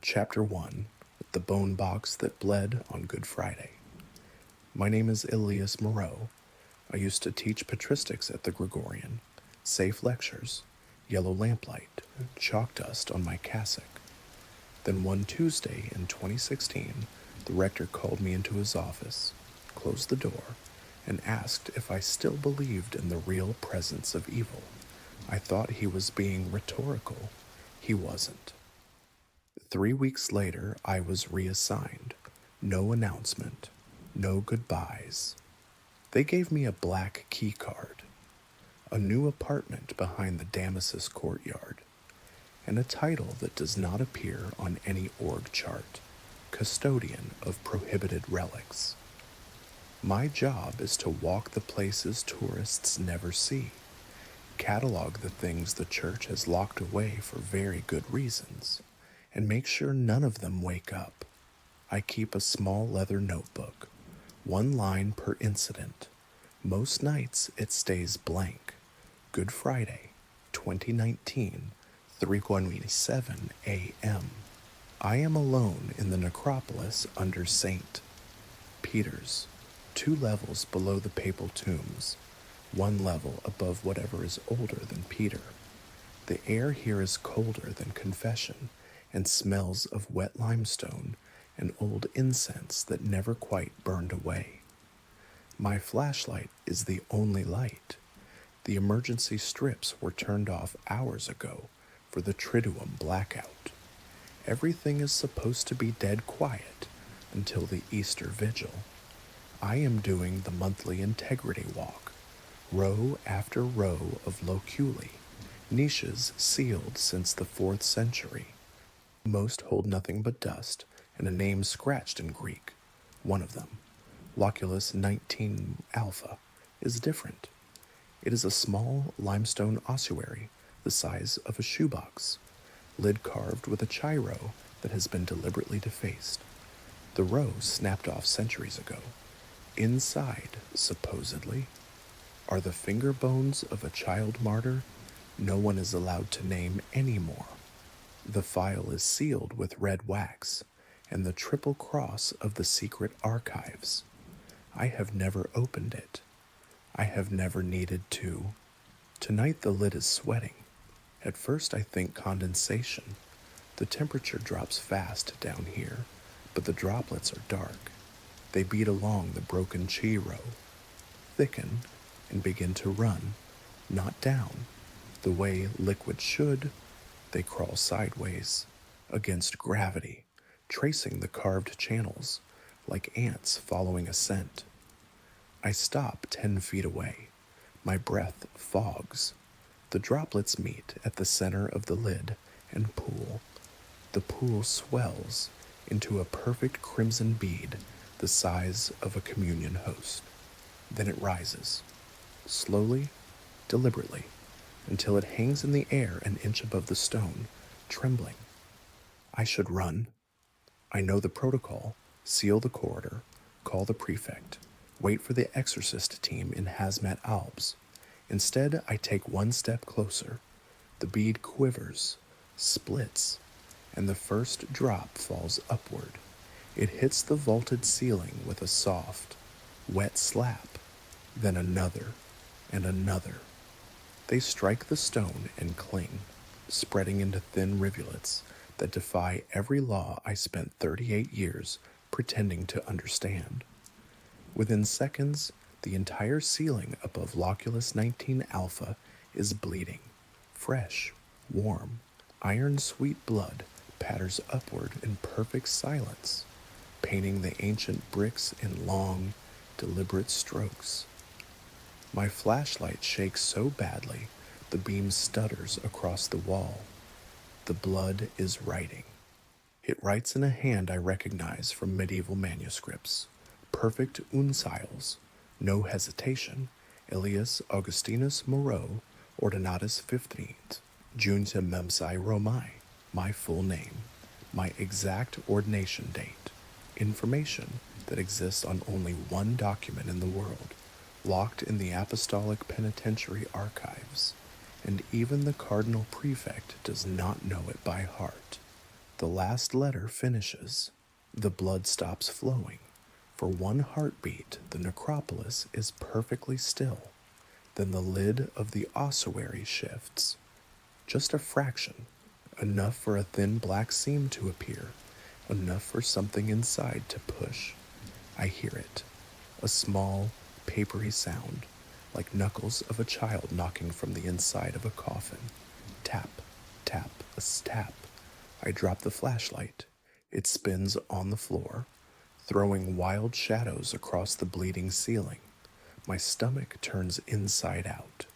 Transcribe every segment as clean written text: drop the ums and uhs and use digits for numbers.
Chapter 1, The Bone Box That Bled on Good Friday. My name is Elias Moreau. I used to teach patristics at the Gregorian. Safe lectures, yellow lamplight, chalk dust on my cassock. Then one Tuesday in 2016, the rector called me into his office, closed the door, and asked if I still believed in the real presence of evil. I thought he was being rhetorical. He wasn't. 3 weeks later, I was reassigned. No announcement. No goodbyes. They gave me a black key card, a new apartment behind the Damasus courtyard, and a title that does not appear on any org chart, Custodian of Prohibited Relics. My job is to walk the places tourists never see, catalog the things the church has locked away for very good reasons, and make sure none of them wake up. I keep a small leather notebook, one line per incident. Most nights it stays blank. Good Friday, 2019, 3:27 a.m. I am alone in the necropolis under St. Peter's, 2 levels below the papal tombs, 1 level above whatever is older than Peter. The air here is colder than confession, and smells of wet limestone and old incense that never quite burned away. My flashlight is the only light. The emergency strips were turned off hours ago for the Triduum blackout. Everything is supposed to be dead quiet until the Easter Vigil. I am doing the monthly integrity walk, row after row of loculi, niches sealed since the 4th century. Most hold nothing but dust and a name scratched in Greek. One of them, Loculus 19 Alpha, is different. It is a small limestone ossuary the size of a shoebox, lid carved with a chiro that has been deliberately defaced. The row snapped off centuries ago. Inside, supposedly, are the finger bones of a child martyr no one is allowed to name anymore. The file is sealed with red wax and the triple cross of the secret archives. I have never opened it. I have never needed to. Tonight the lid is sweating. At first I think condensation. The temperature drops fast down here, but the droplets are dark. They beat along the broken chiro, thicken, and begin to run, not down, the way liquid should. They crawl sideways, against gravity, tracing the carved channels, like ants following a scent. I stop 10 feet away. My breath fogs. The droplets meet at the center of the lid and pool. The pool swells into a perfect crimson bead the size of a communion host. Then it rises, slowly, deliberately, until it hangs in the air an inch above the stone, trembling. I should run. I know the protocol. Seal the corridor, call the prefect, wait for the exorcist team in hazmat albs. Instead, I take one step closer. The bead quivers, splits, and the first drop falls upward. It hits the vaulted ceiling with a soft, wet slap, then another and another. They strike the stone and cling, spreading into thin rivulets that defy every law I spent 38 years pretending to understand. Within seconds, the entire ceiling above Loculus 19 Alpha is bleeding. Fresh, warm, iron-sweet blood patters upward in perfect silence, painting the ancient bricks in long, deliberate strokes. My flashlight shakes so badly, the beam stutters across the wall. The blood is writing. It writes in a hand I recognize from medieval manuscripts. Perfect uncials, no hesitation. Elias Augustinus Moreau, Ordinatus 15th, Junta Memsae Romae, my full name, my exact ordination date, information that exists on only one document in the world, locked in the Apostolic Penitentiary archives, and even the Cardinal Prefect does not know it by heart. The last letter finishes. The blood stops flowing. For one heartbeat, the necropolis is perfectly still. Then the lid of the ossuary shifts. Just a fraction, enough for a thin black seam to appear, enough for something inside to push. I hear it, a small, papery sound, like knuckles of a child knocking from the inside of a coffin. Tap, tap, a tap. I drop the flashlight. It spins on the floor, throwing wild shadows across the bleeding ceiling. My stomach turns inside out.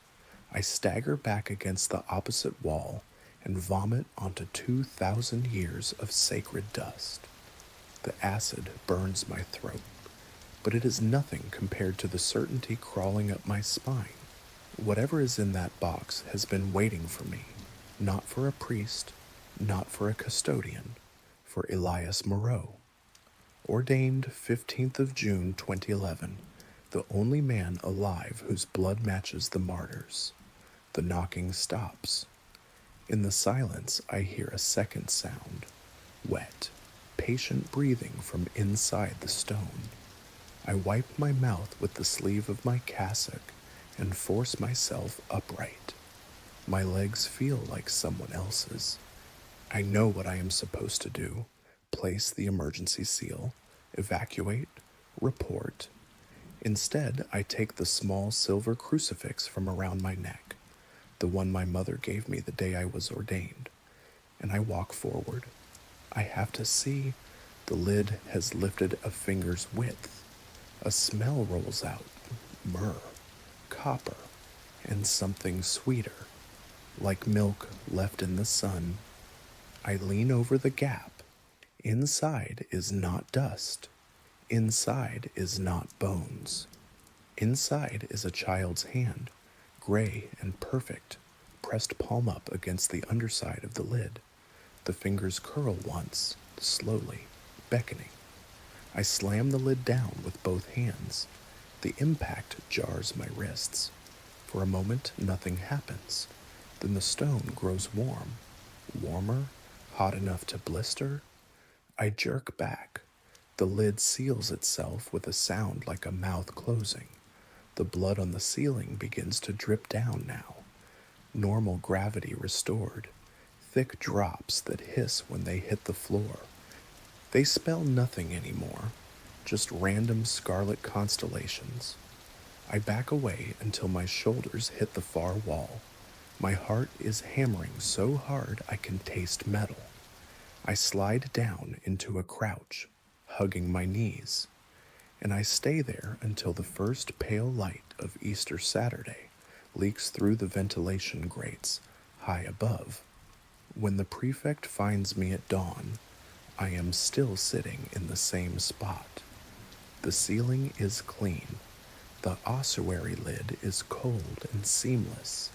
I stagger back against the opposite wall and vomit onto 2,000 years of sacred dust. The acid burns my throat, but it is nothing compared to the certainty crawling up my spine. Whatever is in that box has been waiting for me, not for a priest, not for a custodian, for Elias Moreau. Ordained 15th of June 2011, the only man alive whose blood matches the martyrs. The knocking stops. In the silence, I hear a second sound, wet, patient breathing from inside the stone. I wipe my mouth with the sleeve of my cassock and force myself upright. My legs feel like someone else's. I know what I am supposed to do. Place the emergency seal, evacuate, report. Instead, I take the small silver crucifix from around my neck, the one my mother gave me the day I was ordained, and I walk forward. I have to see. The lid has lifted a finger's width. A smell rolls out, myrrh, copper, and something sweeter, like milk left in the sun. I lean over the gap. Inside is not dust. Inside is not bones. Inside is a child's hand, gray and perfect, pressed palm up against the underside of the lid. The fingers curl once, slowly, beckoning. I slam the lid down with both hands. The impact jars my wrists. For a moment, nothing happens. Then the stone grows warm, warmer, hot enough to blister. I jerk back. The lid seals itself with a sound like a mouth closing. The blood on the ceiling begins to drip down now. Normal gravity restored. Thick drops that hiss when they hit the floor. They spell nothing anymore, just random scarlet constellations. I back away until my shoulders hit the far wall. My heart is hammering so hard I can taste metal. I slide down into a crouch, hugging my knees, and I stay there until the first pale light of Easter Saturday leaks through the ventilation grates high above. When the prefect finds me at dawn, I am still sitting in the same spot. The ceiling is clean. The ossuary lid is cold and seamless.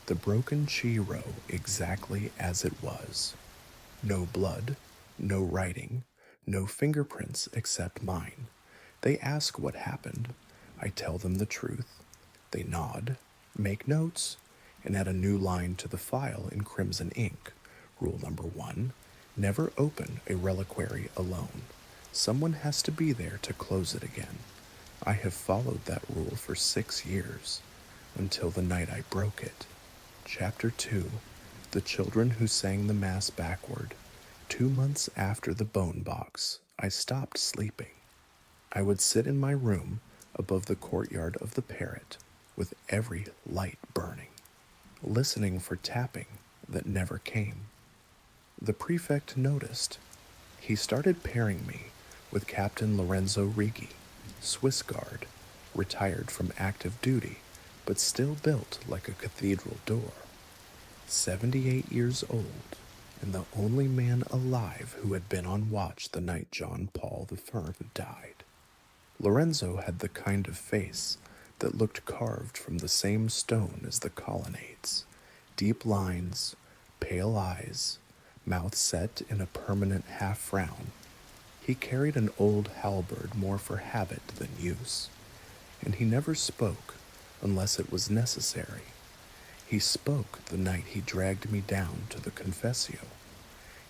The broken chi row exactly as it was. No blood, no writing, no fingerprints except mine. They ask what happened. I tell them the truth. They nod, make notes, and add a new line to the file in crimson ink. Rule number 1, never open a reliquary alone. Someone has to be there to close it again. I have followed that rule for 6 years, until the night I broke it. Chapter 2, The Children Who Sang the Mass Backward. 2 months after the bone box, I stopped sleeping. I would sit in my room above the courtyard of the Parrot, with every light burning, listening for tapping that never came. The prefect noticed. He started pairing me with Captain Lorenzo Righi, Swiss Guard, retired from active duty, but still built like a cathedral door. 78 years old, and the only man alive who had been on watch the night John Paul I died. Lorenzo had the kind of face that looked carved from the same stone as the colonnades. Deep lines, pale eyes, mouth set in a permanent half-frown. He carried an old halberd more for habit than use, and he never spoke unless it was necessary. He spoke the night he dragged me down to the confessio.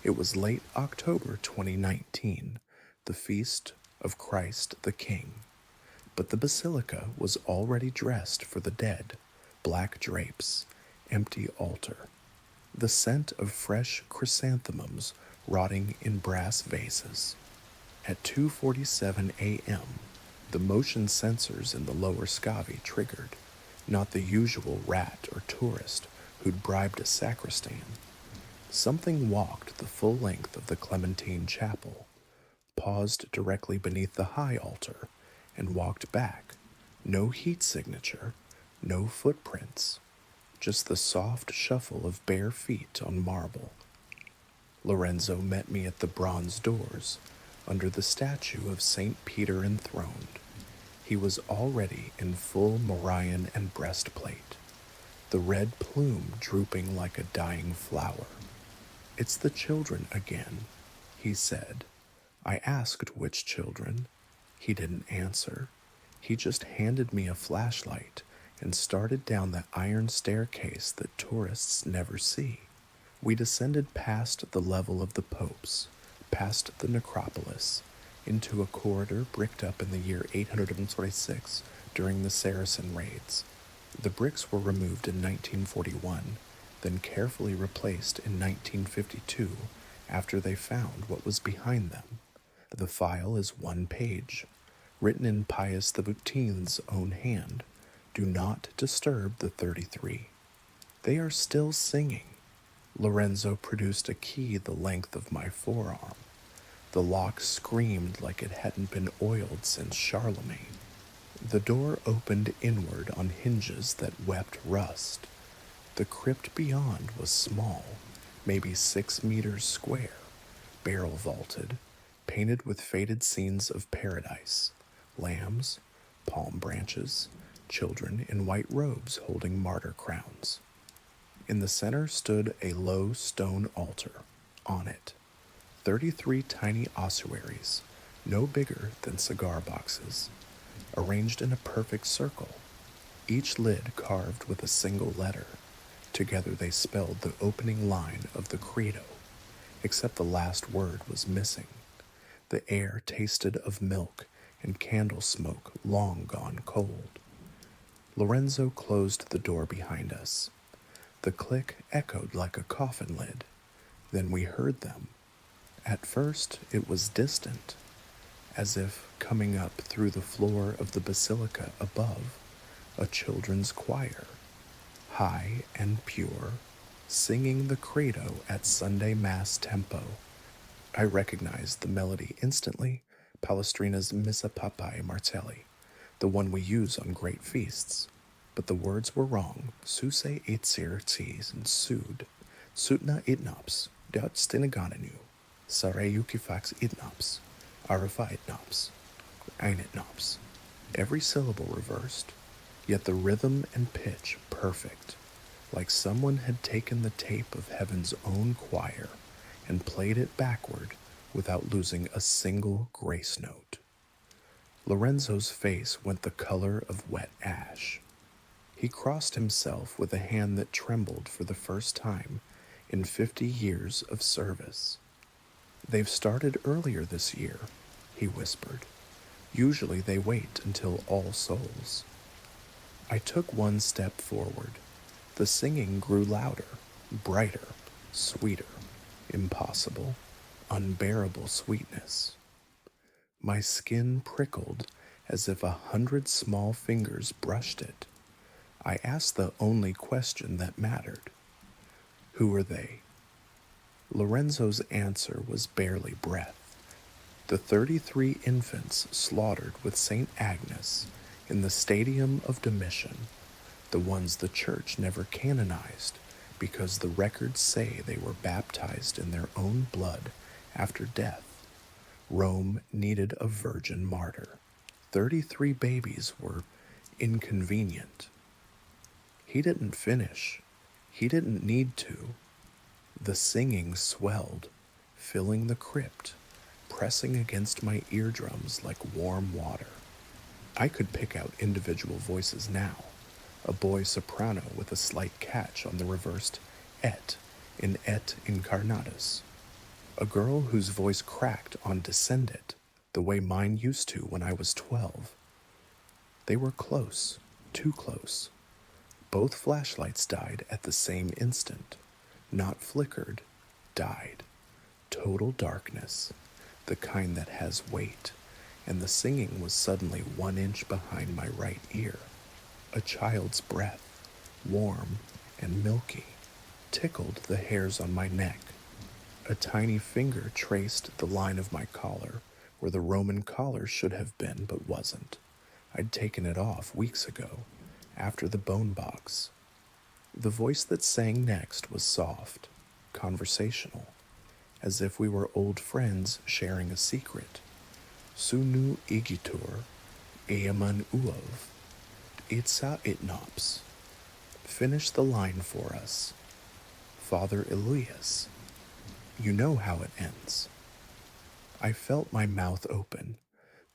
It was late October 2019, the feast of Christ the King, but the basilica was already dressed for the dead, black drapes, empty altar, the scent of fresh chrysanthemums rotting in brass vases. At 2:47 a.m., the motion sensors in the lower scavi triggered, not the usual rat or tourist who'd bribed a sacristan. Something walked the full length of the Clementine Chapel, paused directly beneath the high altar, and walked back. No heat signature, no footprints, just the soft shuffle of bare feet on marble. Lorenzo met me at the bronze doors, under the statue of St. Peter enthroned. He was already in full morion and breastplate, the red plume drooping like a dying flower. "It's the children again," he said. I asked which children. He didn't answer. He just handed me a flashlight and started down the iron staircase that tourists never see. We descended past the level of the popes, past the necropolis, into a corridor bricked up in the year 846 during the Saracen raids. The bricks were removed in 1941, then carefully replaced in 1952 after they found what was behind them. The file is one page, written in Pius XII's own hand. Do not disturb the 33. They are still singing. Lorenzo produced a key the length of my forearm. The lock screamed like it hadn't been oiled since Charlemagne. The door opened inward on hinges that wept rust. The crypt beyond was small, maybe 6 meters square, barrel vaulted, painted with faded scenes of paradise, lambs, palm branches, children in white robes holding martyr crowns. In the center stood a low stone altar. On it, 33 tiny ossuaries, no bigger than cigar boxes, arranged in a perfect circle, each lid carved with a single letter. Together they spelled the opening line of the Credo, except the last word was missing. The air tasted of milk and candle smoke long gone cold. Lorenzo closed the door behind us. The click echoed like a coffin lid. Then we heard them. At first, it was distant, as if coming up through the floor of the basilica above, a children's choir, high and pure, singing the Credo at Sunday Mass tempo. I recognized the melody instantly, Palestrina's Missa Papae Martelli, the one we use on great feasts. But the words were wrong. Suse itzir tis and sud. Sutna itnops, dat stinagananu. Sare yukifax itnops. Arafa itnops. Ein itnops. Every syllable reversed, yet the rhythm and pitch perfect, like someone had taken the tape of heaven's own choir and played it backward without losing a single grace note. Lorenzo's face went the color of wet ash. He crossed himself with a hand that trembled for the first time in 50 years of service. "They've started earlier this year," he whispered. "Usually they wait until All Souls." I took one step forward. The singing grew louder, brighter, sweeter, impossible, unbearable sweetness. My skin prickled as if 100 small fingers brushed it. I asked the only question that mattered. Who are they? Lorenzo's answer was barely breath. The 33 infants slaughtered with St. Agnes in the Stadium of Domitian, the ones the church never canonized because the records say they were baptized in their own blood after death. Rome needed a virgin martyr. 33 babies were inconvenient. He didn't finish. He didn't need to. The singing swelled, filling the crypt, pressing against my eardrums like warm water. I could pick out individual voices now, a boy soprano with a slight catch on the reversed et in et incarnatus, A girl whose voice cracked on Descend It, the way mine used to when I was 12. They were close, too close. Both flashlights died at the same instant. Not flickered, died. Total darkness, the kind that has weight, and the singing was suddenly 1 inch behind my right ear. A child's breath, warm and milky, tickled the hairs on my neck. A tiny finger traced the line of my collar where the Roman collar should have been but wasn't. I'd taken it off weeks ago, after the bone box. The voice that sang next was soft, conversational, as if we were old friends sharing a secret. Sunu igitur, eaman uov, itsa itnops. Finish the line for us. Father Elias. You know how it ends. I felt my mouth open.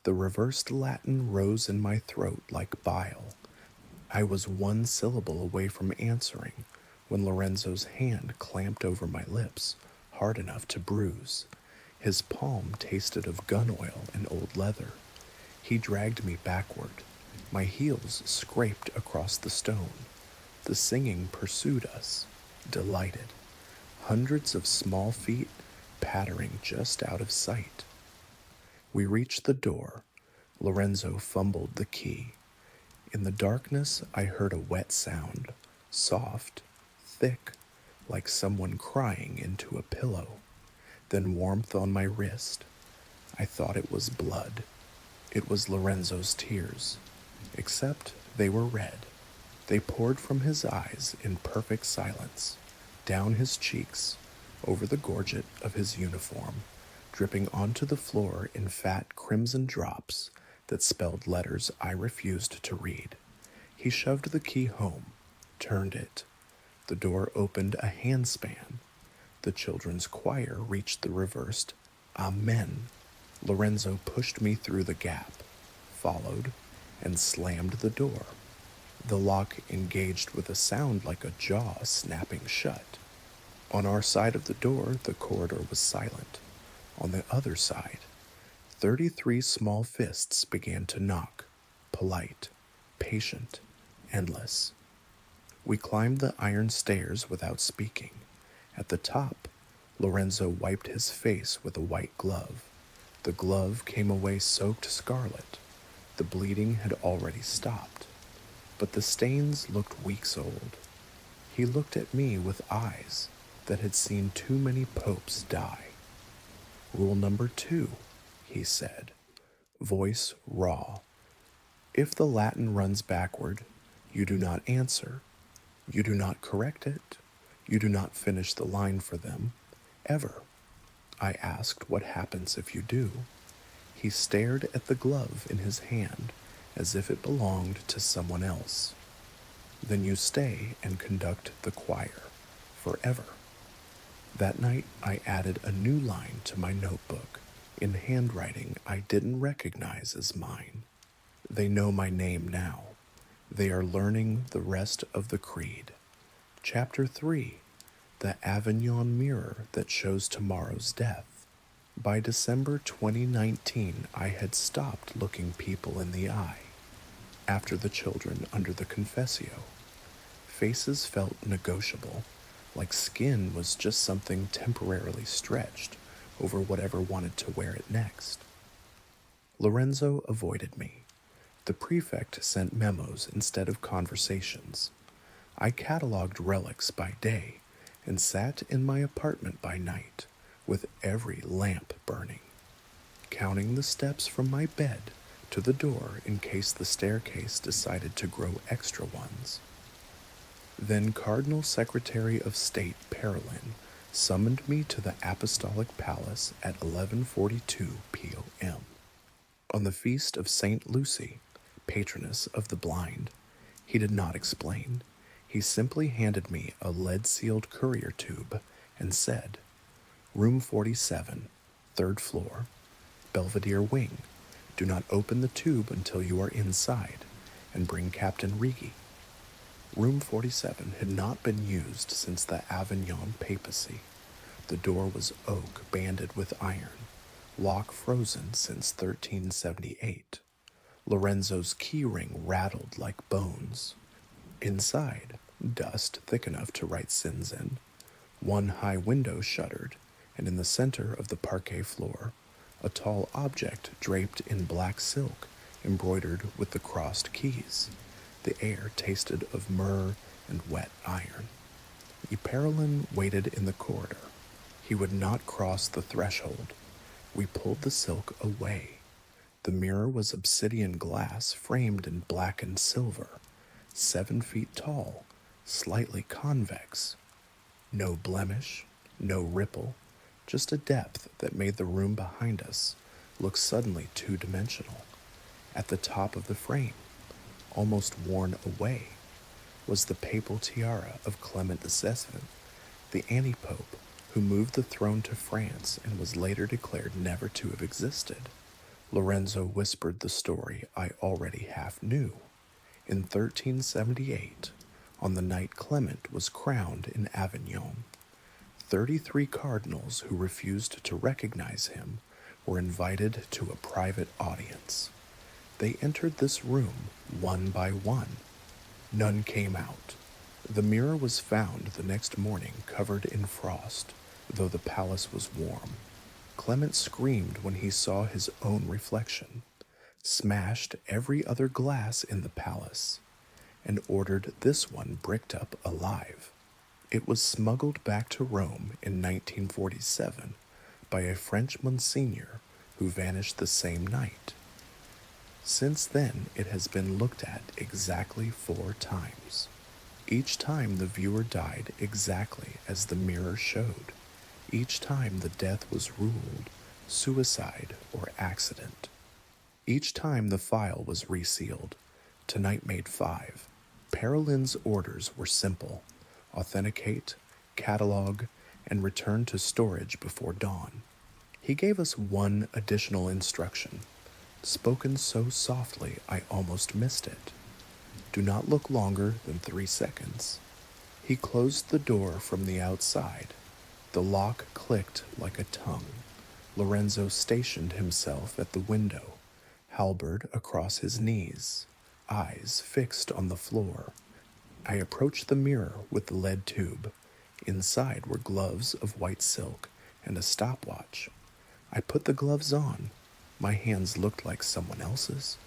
The reversed Latin rose in my throat like bile. I was one syllable away from answering when Lorenzo's hand clamped over my lips, hard enough to bruise. His palm tasted of gun oil and old leather. He dragged me backward. My heels scraped across the stone. The singing pursued us, delighted. Hundreds of small feet pattering just out of sight. We reached the door. Lorenzo fumbled the key. In the darkness, I heard a wet sound, soft, thick, like someone crying into a pillow. Then warmth on my wrist. I thought it was blood. It was Lorenzo's tears, except they were red. They poured from his eyes in perfect silence, down his cheeks, over the gorget of his uniform, dripping onto the floor in fat crimson drops that spelled letters I refused to read. He shoved the key home, turned it. The door opened a handspan. The children's choir reached the reversed Amen. Lorenzo pushed me through the gap, followed, and slammed the door. The lock engaged with a sound like a jaw snapping shut. On our side of the door, the corridor was silent. On the other side, 33 small fists began to knock, polite, patient, endless. We climbed the iron stairs without speaking. At the top, Lorenzo wiped his face with a white glove. The glove came away soaked scarlet. The bleeding had already stopped, but the stains looked weeks old. He looked at me with eyes that had seen too many popes die. Rule number 2, he said, voice raw. If the Latin runs backward, you do not answer. You do not correct it. You do not finish the line for them, ever. I asked what happens if you do. He stared at the glove in his hand as if it belonged to someone else. Then you stay and conduct the choir, forever. That night, I added a new line to my notebook in handwriting I didn't recognize as mine. They know my name now. They are learning the rest of the creed. Chapter 3, the Avignon mirror that shows tomorrow's death. By December 2019, I had stopped looking people in the eye. After the children under the confessio, faces felt negotiable, like skin was just something temporarily stretched over whatever wanted to wear it next. Lorenzo avoided me. The prefect sent memos instead of conversations. I cataloged relics by day and sat in my apartment by night, with every lamp burning, counting the steps from my bed to the door in case the staircase decided to grow extra ones. Then Cardinal Secretary of State Parolin summoned me to the Apostolic Palace at 11:42 p.m. On the feast of St. Lucy, patroness of the blind. He did not explain. He simply handed me a lead-sealed courier tube and said, Room 47, 3rd floor, Belvedere Wing. Do not open the tube until you are inside, and bring Captain Rigi. Room 47 had not been used since the Avignon papacy. The door was oak banded with iron, lock frozen since 1378. Lorenzo's keyring rattled like bones. Inside, dust thick enough to write sins in. One high window shuttered, and in the center of the parquet floor, a tall object draped in black silk embroidered with the crossed keys. The air tasted of myrrh and wet iron. Iperlin waited in the corridor. He would not cross the threshold. We pulled the silk away. The mirror was obsidian glass framed in black and silver, 7 feet tall, slightly convex. No blemish, no ripple, just a depth that made the room behind us look suddenly two-dimensional. At the top of the frame, almost worn away, was the papal tiara of Clement VII, the anti-pope who moved the throne to France and was later declared never to have existed. Lorenzo whispered the story I already half knew. In 1378, on the night Clement was crowned in Avignon, 33 cardinals who refused to recognize him were invited to a private audience. They entered this room one by one. None came out. The mirror was found the next morning covered in frost, though the palace was warm. Clement screamed when he saw his own reflection, smashed every other glass in the palace, and ordered this one bricked up alive. It was smuggled back to Rome in 1947 by a French Monsignor who vanished the same night. Since then, it has been looked at exactly 4 times. Each time the viewer died exactly as the mirror showed. Each time the death was ruled suicide or accident. Each time the file was resealed. Tonight made 5. Perelin's orders were simple: authenticate, catalog, and return to storage before dawn. He gave us one additional instruction, spoken so softly I almost missed it. Do not look longer than 3 seconds. He closed the door from the outside. The lock clicked like a tongue. Lorenzo stationed himself at the window, halberd across his knees, eyes fixed on the floor. I approached the mirror with the lead tube. Inside were gloves of white silk and a stopwatch. I put the gloves on. My hands looked like someone else's.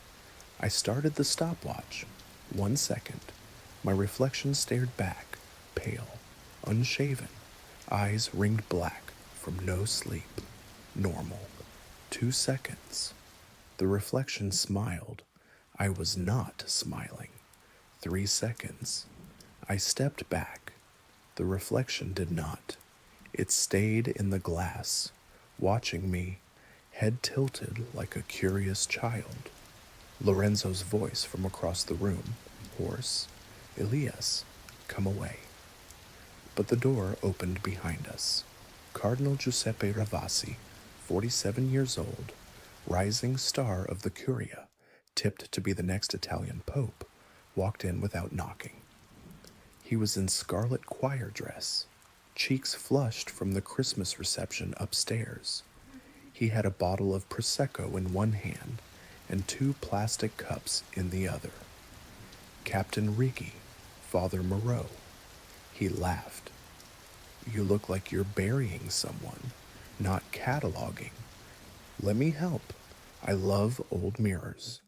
I started the stopwatch. 1 second. My reflection stared back, pale, unshaven, eyes ringed black from no sleep. Normal. 2 seconds. The reflection smiled. I was not smiling. 3 seconds. I stepped back. The reflection did not. It stayed in the glass, watching me, head tilted like a curious child. Lorenzo's voice from across the room, hoarse, "Elias, come away." But the door opened behind us. Cardinal Giuseppe Ravasi, 47 years old, rising star of the Curia, tipped to be the next Italian pope, walked in without knocking. He was in scarlet choir dress, cheeks flushed from the Christmas reception upstairs. He had a bottle of Prosecco in one hand and 2 plastic cups in the other. Captain Righi, Father Moreau. He laughed. "You look like you're burying someone, not cataloging. Let me help. I love old mirrors."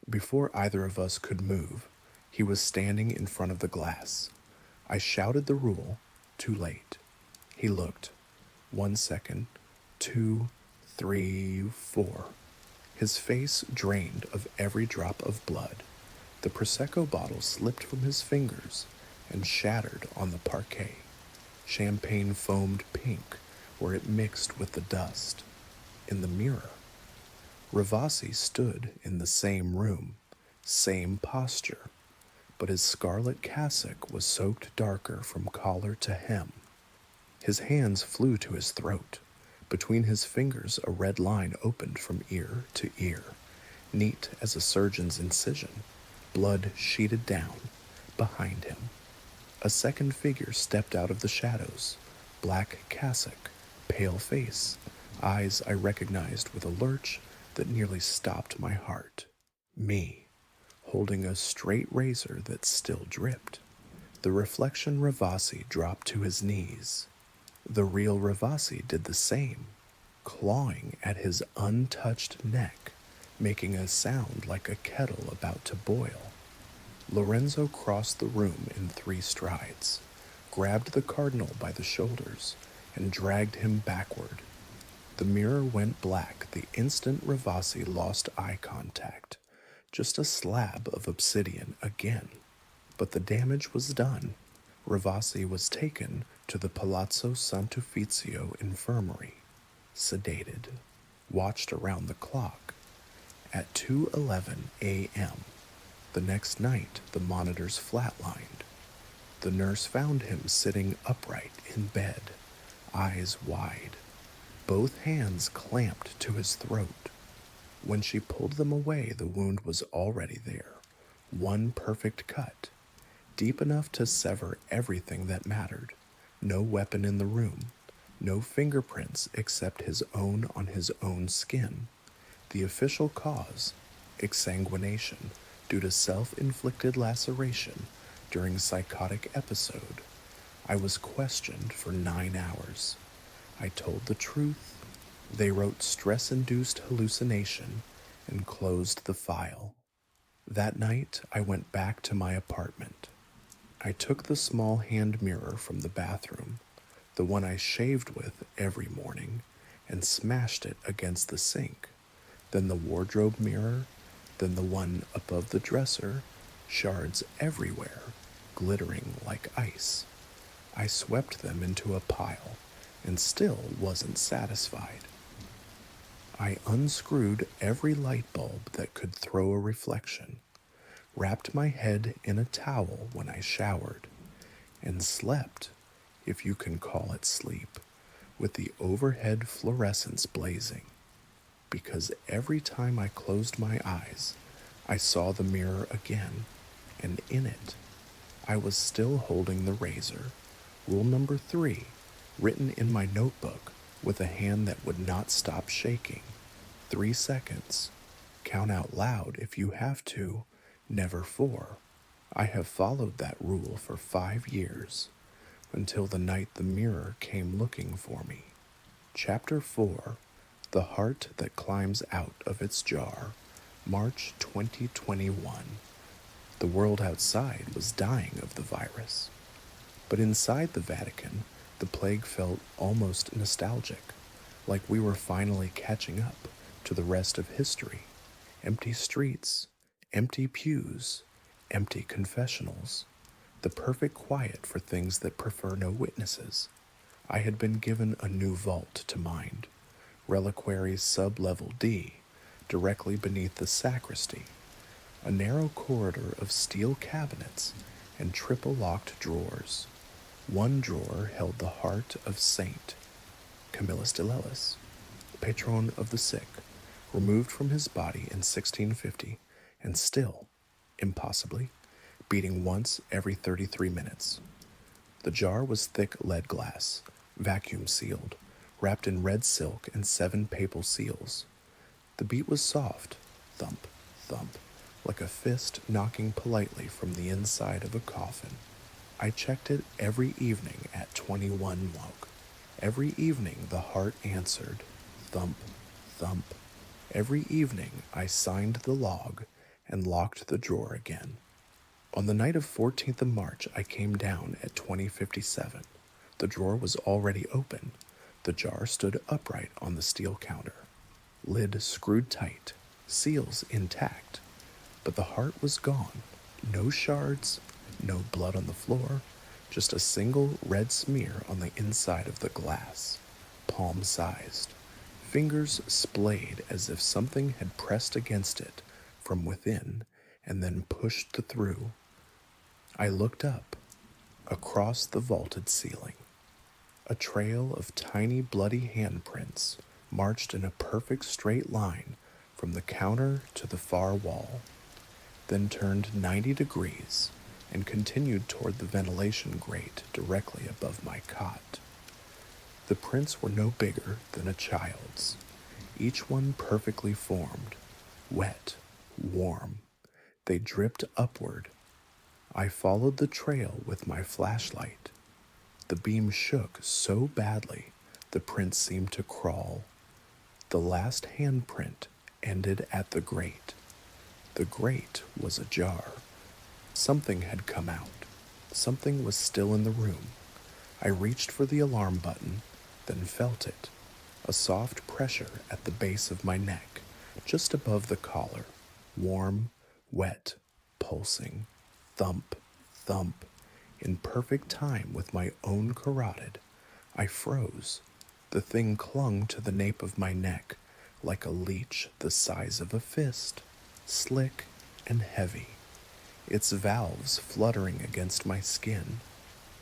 Before either of us could move, he was standing in front of the glass. I shouted the rule, too late. He looked. 1 second, 2, 3, 4. His face drained of every drop of blood. The Prosecco bottle slipped from his fingers and shattered on the parquet. Champagne foamed pink where it mixed with the dust. In the mirror, Ravasi stood in the same room, same posture, but his scarlet cassock was soaked darker from collar to hem. His hands flew to his throat. Between his fingers, a red line opened from ear to ear, neat as a surgeon's incision. Blood sheeted down behind him. A second figure stepped out of the shadows, Black cassock, pale face, eyes I recognized with a lurch that nearly stopped my heart. Me, holding a straight razor that still dripped. The reflection Ravasi dropped to his knees. The real Ravasi did the same, clawing at his untouched neck, making a sound like a kettle about to boil. Lorenzo crossed the room in 3 strides, grabbed the cardinal by the shoulders, and dragged him backward. The mirror went black the instant Ravasi lost eye contact, just a slab of obsidian again. But the damage was done. Ravasi was taken to the Palazzo Sant'Uffizio infirmary, sedated, watched around the clock. At 2:11 a.m., the next night the monitors flatlined. The nurse found him sitting upright in bed, eyes wide, both hands clamped to his throat. When she pulled them away, the wound was already there, one perfect cut, deep enough to sever everything that mattered. No weapon in the room, no fingerprints except his own on his own skin. The official cause, exsanguination due to self-inflicted laceration during psychotic episode. I was questioned for 9 hours. I told the truth. They wrote stress-induced hallucination and closed the file. That night, I went back to my apartment. I took the small hand mirror from the bathroom, the one I shaved with every morning, and smashed it against the sink. Then the wardrobe mirror, then the one above the dresser, shards everywhere, glittering like ice. I swept them into a pile and still wasn't satisfied. I unscrewed every light bulb that could throw a reflection, wrapped my head in a towel when I showered, and slept, if you can call it sleep, with the overhead fluorescence blazing. Because every time I closed my eyes, I saw the mirror again, and in it, I was still holding the razor. Rule number 3, written in my notebook with a hand that would not stop shaking. 3 seconds. Count out loud if you have to, never 4. I have followed that rule for 5 years, until the night the mirror came looking for me. Chapter 4, The Heart That Climbs Out of Its Jar, March 2021. The world outside was dying of the virus. But inside the Vatican, the plague felt almost nostalgic, like we were finally catching up to the rest of history. Empty streets, empty pews, empty confessionals, the perfect quiet for things that prefer no witnesses. I had been given a new vault to mind, Reliquary's sub-level D, directly beneath the sacristy, a narrow corridor of steel cabinets and triple-locked drawers. One drawer held the heart of Saint Camillus de Lellis, patron of the sick, removed from his body in 1650 and still, impossibly, beating once every 33 minutes. The jar was thick lead glass, vacuum sealed, wrapped in red silk and 7 papal seals. The beat was soft, thump, thump, like a fist knocking politely from the inside of a coffin. I checked it every evening at 21 Woke. Every evening the heart answered, thump, thump. Every evening I signed the log and locked the drawer again. On the night of 14th of March, I came down at 20:57. The drawer was already open. The jar stood upright on the steel counter. Lid screwed tight, seals intact. But the heart was gone. No shards, no blood on the floor, just a single red smear on the inside of the glass, palm-sized. Fingers splayed as if something had pressed against it from within and then pushed through. I looked up, across the vaulted ceiling. A trail of tiny bloody handprints marched in a perfect straight line from the counter to the far wall, then turned 90 degrees and continued toward the ventilation grate directly above my cot. The prints were no bigger than a child's, each one perfectly formed, wet, warm. They dripped upward. I followed the trail with my flashlight. The beam shook so badly the print seemed to crawl. The last handprint ended at the grate. The grate was ajar. Something had come out. Something was still in the room. I reached for the alarm button, then felt it. A soft pressure at the base of my neck, just above the collar. Warm, wet, pulsing. Thump, thump. In perfect time with my own carotid. I froze. The thing clung to the nape of my neck like a leech the size of a fist, slick and heavy, its valves fluttering against my skin.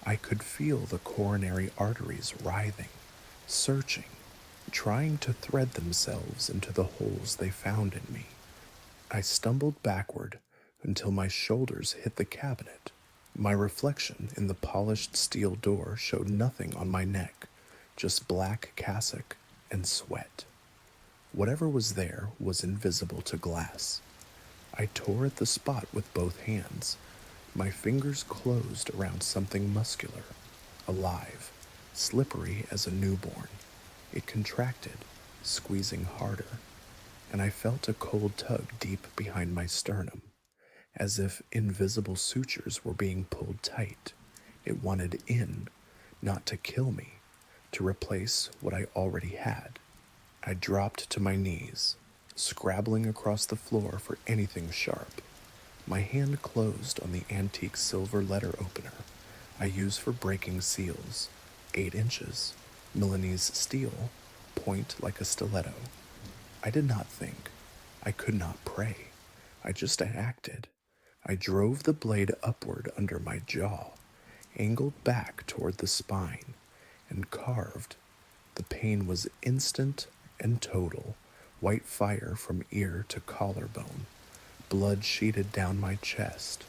I could feel the coronary arteries writhing, searching, trying to thread themselves into the holes they found in me. I stumbled backward until my shoulders hit the cabinet. My reflection in the polished steel door showed nothing on my neck, just black cassock and sweat. Whatever was there was invisible to glass. I tore at the spot with both hands. My fingers closed around something muscular, alive, slippery as a newborn. It contracted, squeezing harder, and I felt a cold tug deep behind my sternum, as if invisible sutures were being pulled tight. It wanted in, not to kill me, to replace what I already had. I dropped to my knees, scrabbling across the floor for anything sharp. My hand closed on the antique silver letter opener I use for breaking seals, 8 inches, Milanese steel, point like a stiletto. I did not think. I could not pray. I just acted. I drove the blade upward under my jaw, angled back toward the spine, and carved. The pain was instant and total, white fire from ear to collarbone. Blood sheeted down my chest,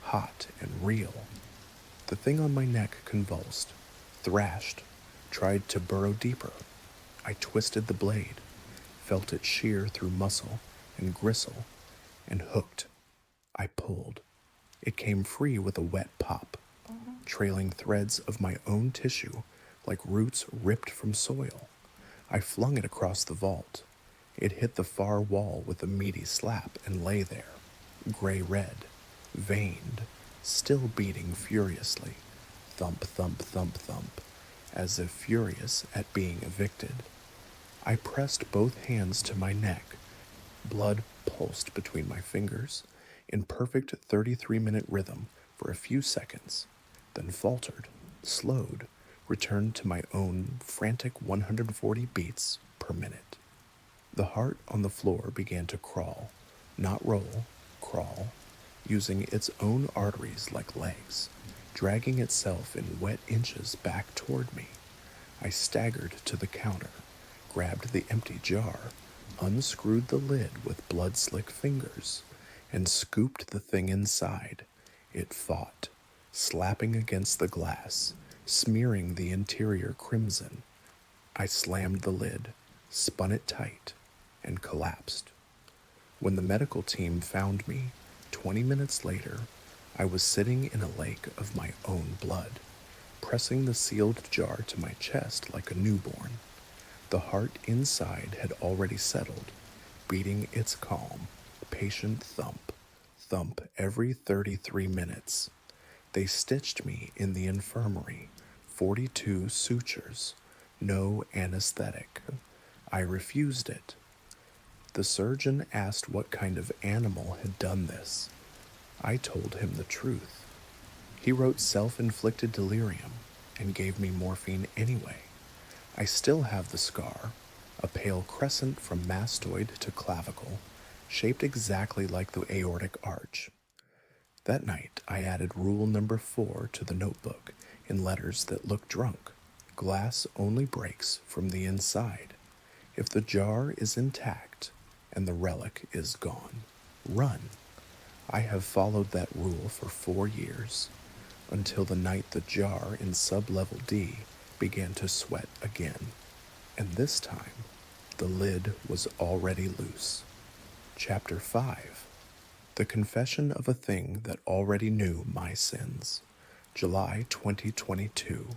hot and real. The thing on my neck convulsed, thrashed, tried to burrow deeper. I twisted the blade, felt it shear through muscle and gristle, and hooked. I pulled. It came free with a wet pop, trailing threads of my own tissue like roots ripped from soil. I flung it across the vault. It hit the far wall with a meaty slap and lay there, gray-red, veined, still beating furiously, thump, thump, thump, thump, as if furious at being evicted. I pressed both hands to my neck. Blood pulsed between my fingers in perfect 33-minute rhythm for a few seconds, then faltered, slowed, returned to my own frantic 140 beats per minute. The heart on the floor began to crawl, not roll, crawl, using its own arteries like legs, dragging itself in wet inches back toward me. I staggered to the counter, grabbed the empty jar, unscrewed the lid with blood-slick fingers, and scooped the thing inside. It fought, slapping against the glass, smearing the interior crimson. I slammed the lid, spun it tight, and collapsed. When the medical team found me, 20 minutes later, I was sitting in a lake of my own blood, pressing the sealed jar to my chest like a newborn. The heart inside had already settled, beating its calm, patient thump, thump every 33 minutes. They stitched me in the infirmary, 42 sutures, no anesthetic. I refused it. The surgeon asked what kind of animal had done this. I told him the truth. He wrote self-inflicted delirium and gave me morphine anyway. I still have the scar, a pale crescent from mastoid to clavicle, shaped exactly like the aortic arch. That night, I added rule number 4 to the notebook in letters that looked drunk. Glass only breaks from the inside. If the jar is intact and the relic is gone, run. I have followed that rule for 4 years, until the night the jar in sub-level D began to sweat again, and this time the lid was already loose. Chapter 5. The Confession of a Thing That Already Knew My Sins. July 2022.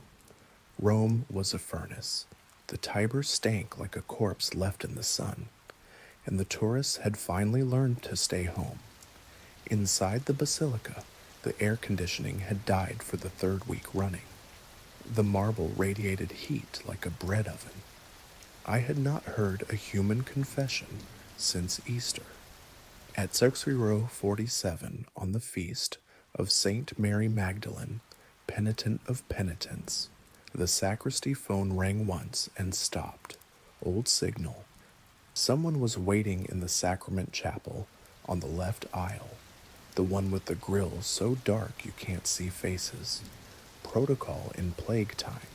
Rome was a furnace. The Tiber stank like a corpse left in the sun, and the tourists had finally learned to stay home. Inside the basilica, the air conditioning had died for the third week running. The marble radiated heat like a bread oven. I had not heard a human confession since Easter. At Row 47 on the feast of Saint Mary Magdalene, penitent of penitents, the sacristy phone rang once and stopped. Old signal. Someone was waiting in the sacrament chapel on the left aisle, the one with the grill so dark you can't see faces. Protocol in plague time.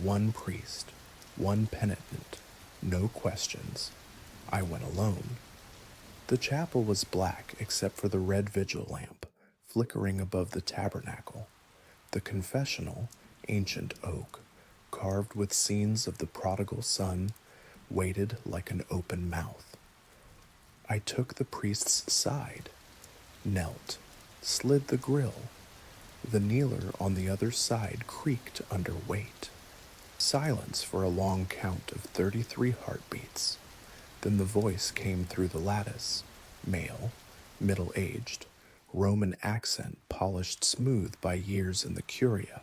One priest, one penitent, no questions. I went alone. The chapel was black except for the red vigil lamp flickering above the tabernacle. The confessional, ancient oak, carved with scenes of the prodigal son, waited like an open mouth. I took the priest's side, knelt, slid the grill. The kneeler on the other side creaked under weight. Silence for a long count of 33 heartbeats. Then the voice came through the lattice, male, middle-aged, Roman accent polished smooth by years in the curia.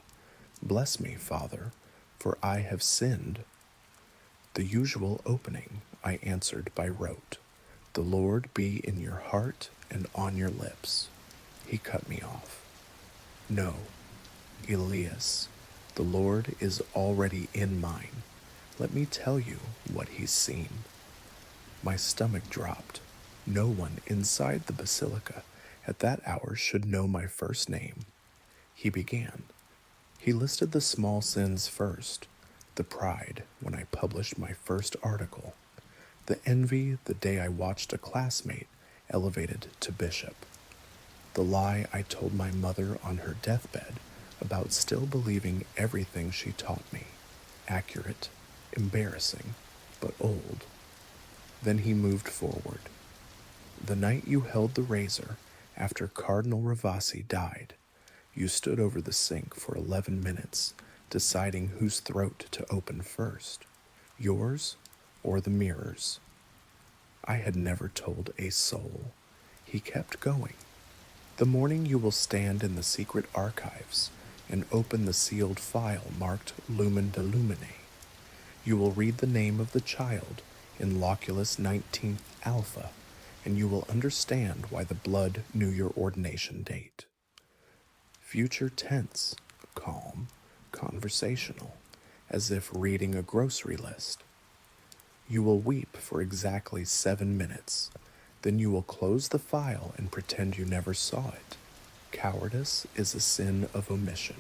Bless me, Father, for I have sinned. The usual opening I answered by rote. The Lord be in your heart and on your lips. He cut me off. No, Elias, the Lord is already in mine. Let me tell you what he's seen. My stomach dropped. No one inside the basilica at that hour should know my first name. He began. He listed the small sins first, the pride when I published my first article, the envy the day I watched a classmate elevated to bishop, the lie I told my mother on her deathbed about still believing everything she taught me, accurate, embarrassing, but old. Then he moved forward. The night you held the razor after Cardinal Ravasi died, you stood over the sink for 11 minutes, deciding whose throat to open first, yours or the mirror's. I had never told a soul. He kept going. The morning you will stand in the secret archives and open the sealed file marked Lumen de Lumine, you will read the name of the child in Loculus 19th Alpha, and you will understand why the blood knew your ordination date. Future tense, calm, conversational, as if reading a grocery list. You will weep for exactly 7 minutes. Then you will close the file and pretend you never saw it. Cowardice is a sin of omission.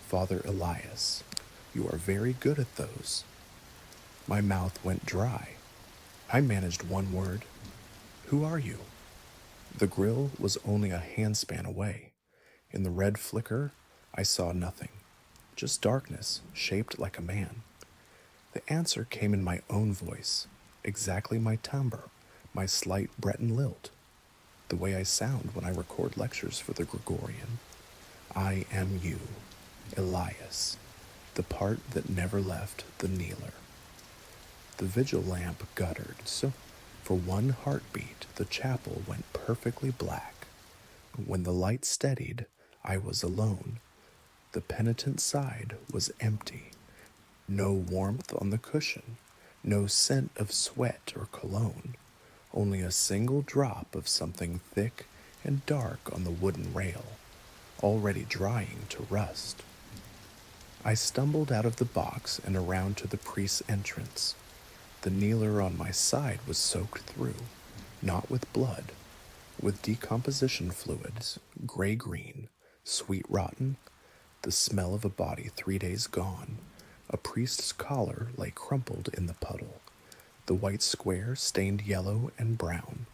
Father Elias, you are very good at those. My mouth went dry. I managed one word. Who are you? The grill was only a handspan away. In the red flicker, I saw nothing. Just darkness, shaped like a man. The answer came in my own voice, exactly my timbre, my slight Breton lilt, the way I sound when I record lectures for the Gregorian. I am you, Elias, the part that never left the kneeler. The vigil lamp guttered, so for one heartbeat the chapel went perfectly black. When the light steadied, I was alone. The penitent side was empty. No warmth on the cushion, no scent of sweat or cologne, only a single drop of something thick and dark on the wooden rail, already drying to rust. I stumbled out of the box and around to the priest's entrance. The kneeler on my side was soaked through, not with blood, with decomposition fluids, gray-green, sweet-rotten, the smell of a body 3 days gone. A priest's collar lay crumpled in the puddle, the white square stained yellow and brown,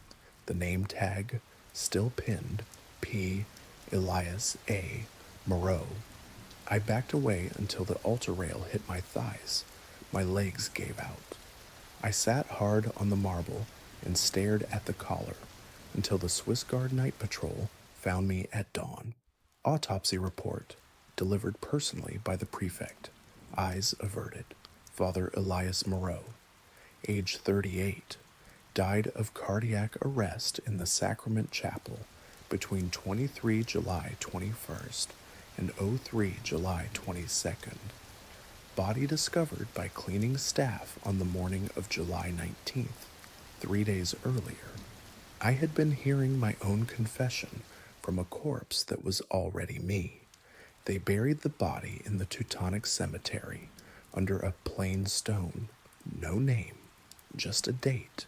the name tag still pinned, P. Elias A. Moreau. I backed away until the altar rail hit my thighs. My legs gave out. I sat hard on the marble and stared at the collar until the Swiss Guard Night Patrol found me at dawn. Autopsy report, delivered personally by the prefect, eyes averted. Father Elias Moreau, age 38, died of cardiac arrest in the Sacrament Chapel between 23 July 21st and 03 July 22nd. Body discovered by cleaning staff on the morning of July 19th, 3 days earlier. I had been hearing my own confession from a corpse that was already me. They buried the body in the Teutonic Cemetery under a plain stone, no name, just a date.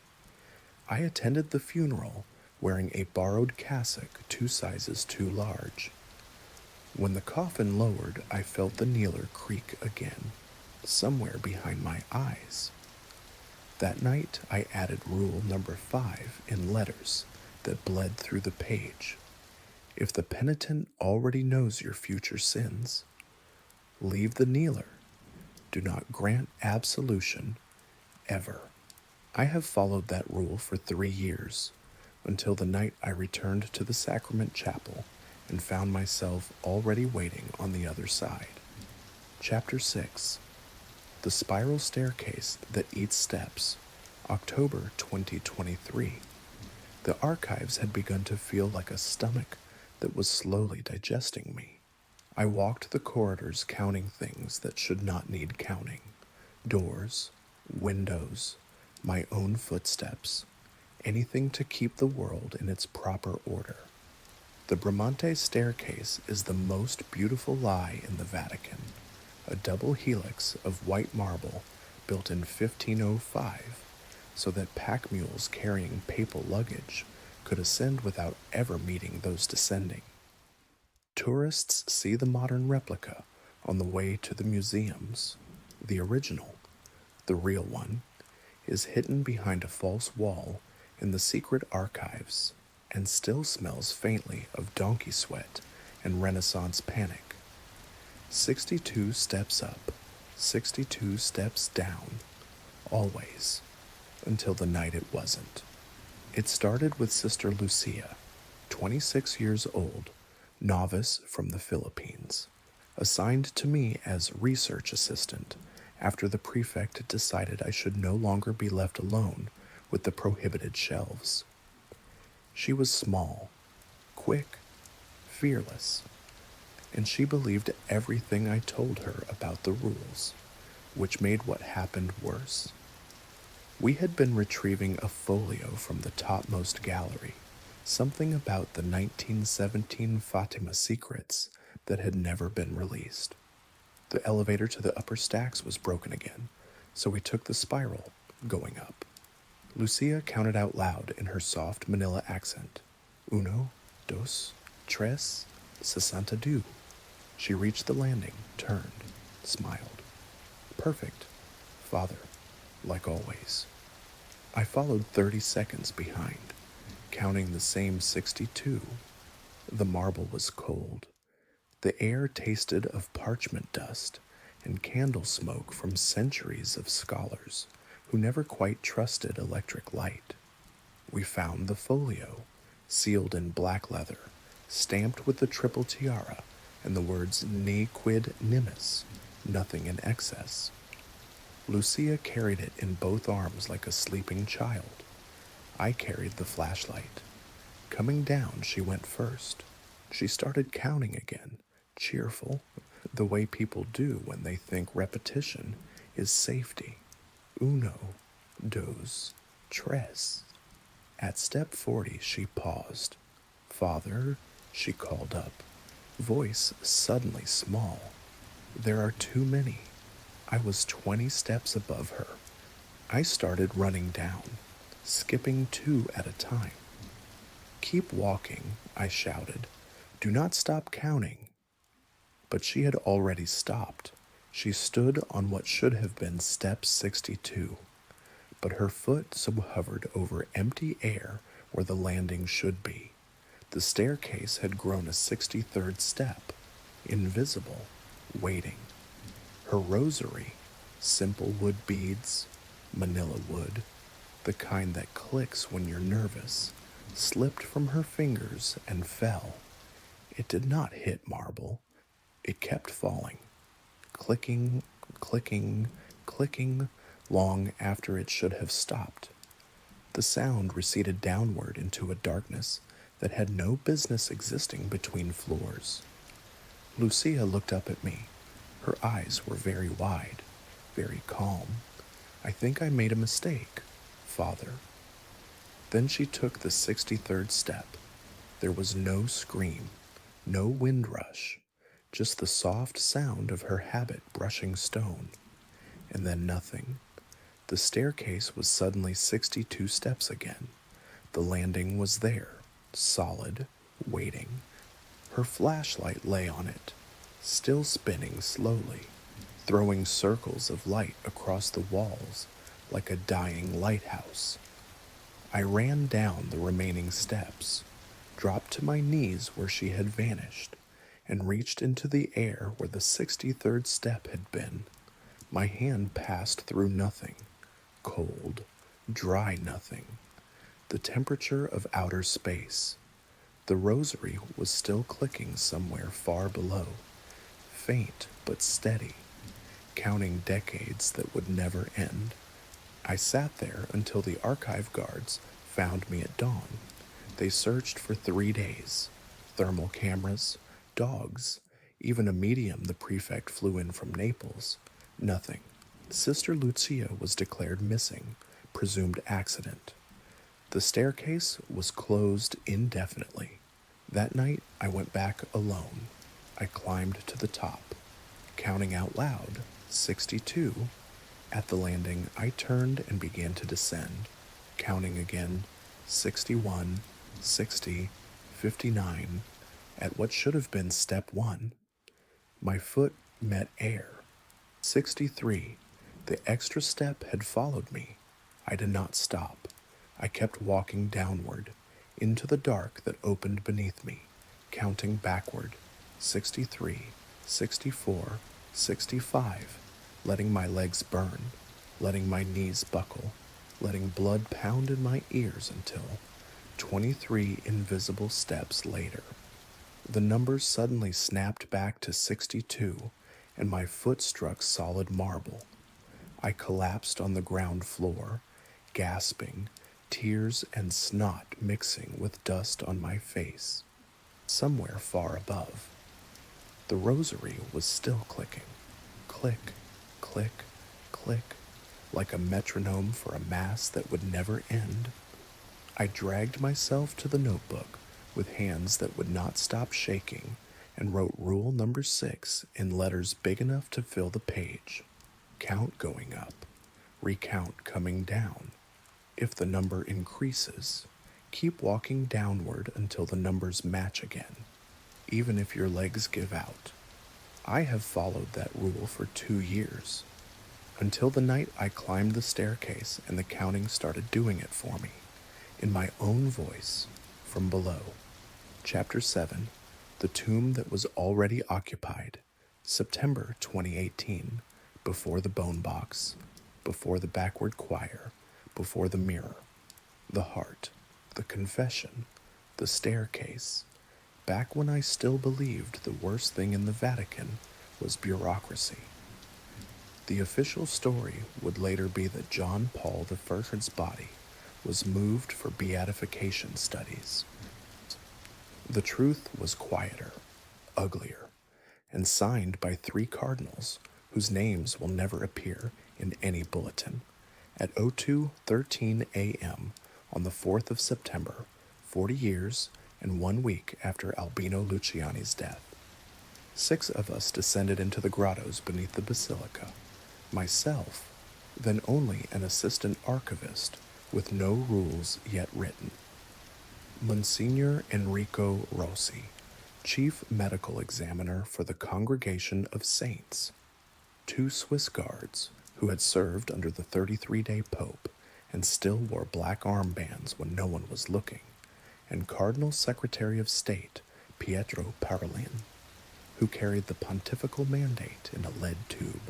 I attended the funeral wearing a borrowed cassock 2 sizes too large. When the coffin lowered, I felt the kneeler creak again, somewhere behind my eyes. That night, I added rule number 5 in letters that bled through the page. If the penitent already knows your future sins, leave the kneeler. Do not grant absolution, ever. I have followed that rule for 3 years, until the night I returned to the Sacrament Chapel and found myself already waiting on the other side. Chapter 6. The Spiral Staircase That Eats Steps, October 2023. The archives had begun to feel like a stomach that was slowly digesting me. I walked the corridors counting things that should not need counting. Doors, windows, my own footsteps, anything to keep the world in its proper order. The Bramante staircase is the most beautiful lie in the Vatican, a double helix of white marble built in 1505 so that pack mules carrying papal luggage could ascend without ever meeting those descending. Tourists see the modern replica on the way to the museums. The original, the real one, is hidden behind a false wall in the secret archives and still smells faintly of donkey sweat and Renaissance panic. 62 steps up, 62 steps down, always, until the night it wasn't. It started with Sister Lucia, 26 years old, novice from the Philippines, assigned to me as research assistant after the prefect decided I should no longer be left alone with the prohibited shelves. She was small, quick, fearless, and she believed everything I told her about the rules, which made what happened worse. We had been retrieving a folio from the topmost gallery, something about the 1917 Fatima secrets that had never been released. The elevator to the upper stacks was broken again, so we took the spiral, going up. Lucia counted out loud in her soft Manila accent. 1, 2, 3, 62. She reached the landing, turned, smiled. Perfect, Father, like always. I followed 30 seconds behind, counting the same 62. The marble was cold. The air tasted of parchment dust and candle smoke from centuries of scholars who never quite trusted electric light. We found the folio, sealed in black leather, stamped with the triple tiara and the words Ne quid nimis, nothing in excess. Lucia carried it in both arms like a sleeping child. I carried the flashlight. Coming down, she went first. She started counting again, cheerful, the way people do when they think repetition is safety. 1, 2, 3. At step 40, she paused. Father, she called up, voice suddenly small. There are too many. I was 20 steps above her. I started running down, skipping 2 at a time. Keep walking, I shouted. Do not stop counting. But she had already stopped. She stood on what should have been step 62, but her foot hovered over empty air where the landing should be. The staircase had grown a 63rd step, invisible, waiting. Her rosary, simple wood beads, manila wood, the kind that clicks when you're nervous, slipped from her fingers and fell. It did not hit marble. It kept falling, clicking, clicking, clicking, long after it should have stopped. The sound receded downward into a darkness that had no business existing between floors. Lucia looked up at me. Her eyes were very wide, very calm. I think I made a mistake, Father. Then she took the 63rd step. There was no scream, no wind rush, just the soft sound of her habit brushing stone. And then nothing. The staircase was suddenly 62 steps again. The landing was there, solid, waiting. Her flashlight lay on it, still spinning slowly, throwing circles of light across the walls like a dying lighthouse. I ran down the remaining steps, dropped to my knees where she had vanished, and reached into the air where the 63rd step had been. My hand passed through nothing, cold, dry nothing, the temperature of outer space. The rosary was still clicking somewhere far below, faint but steady, counting decades that would never end. I sat there until the archive guards found me at dawn. They searched for 3 days. Thermal cameras, dogs, even a medium the prefect flew in from Naples. Nothing. Sister Lucia was declared missing, presumed accident. The staircase was closed indefinitely. That night, I went back alone. I climbed to the top, counting out loud, 62. At the landing, I turned and began to descend, counting again, 61, 60, 59, at what should have been step 1. My foot met air. 63. The extra step had followed me. I did not stop. I kept walking downward, into the dark that opened beneath me, counting backward, 63, 64, 65, letting my legs burn, letting my knees buckle, letting blood pound in my ears until 23 invisible steps later. The numbers suddenly snapped back to 62, and my foot struck solid marble. I collapsed on the ground floor, gasping, tears and snot mixing with dust on my face. Somewhere far above, the rosary was still clicking. Click, click, click, like a metronome for a mass that would never end. I dragged myself to the notebook with hands that would not stop shaking and wrote rule number 6 in letters big enough to fill the page. Count going up, recount coming down. If the number increases, keep walking downward until the numbers match again, even if your legs give out. I have followed that rule for 2 years, until the night I climbed the staircase and the counting started doing it for me, in my own voice, from below. Chapter 7, The Tomb That Was Already Occupied, September 2018, before the bone box, before the backward choir, before the mirror, the heart, the confession, the staircase, back when I still believed the worst thing in the Vatican was bureaucracy. The official story would later be that John Paul I's body was moved for beatification studies. The truth was quieter, uglier, and signed by 3 cardinals whose names will never appear in any bulletin. At 02:13 a.m. on the 4th of September, 40 years and 1 week after Albino Luciani's death. 6 of us descended into the grottos beneath the basilica. Myself, then only an assistant archivist with no rules yet written. Monsignor Enrico Rossi, Chief Medical Examiner for the Congregation of Saints. 2 Swiss guards who had served under the 33-day Pope and still wore black armbands when no one was looking, and Cardinal Secretary of State Pietro Parolin, who carried the pontifical mandate in a lead tube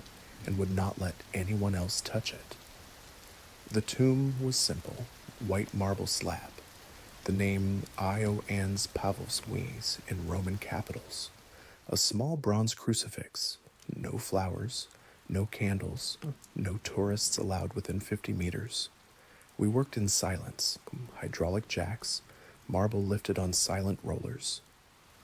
and would not let anyone else touch it. The tomb was simple, white marble slab, the name Ioannes Pavlovsques in Roman capitals, a small bronze crucifix, no flowers, no candles, no tourists allowed within 50 meters. We worked in silence, hydraulic jacks, marble lifted on silent rollers.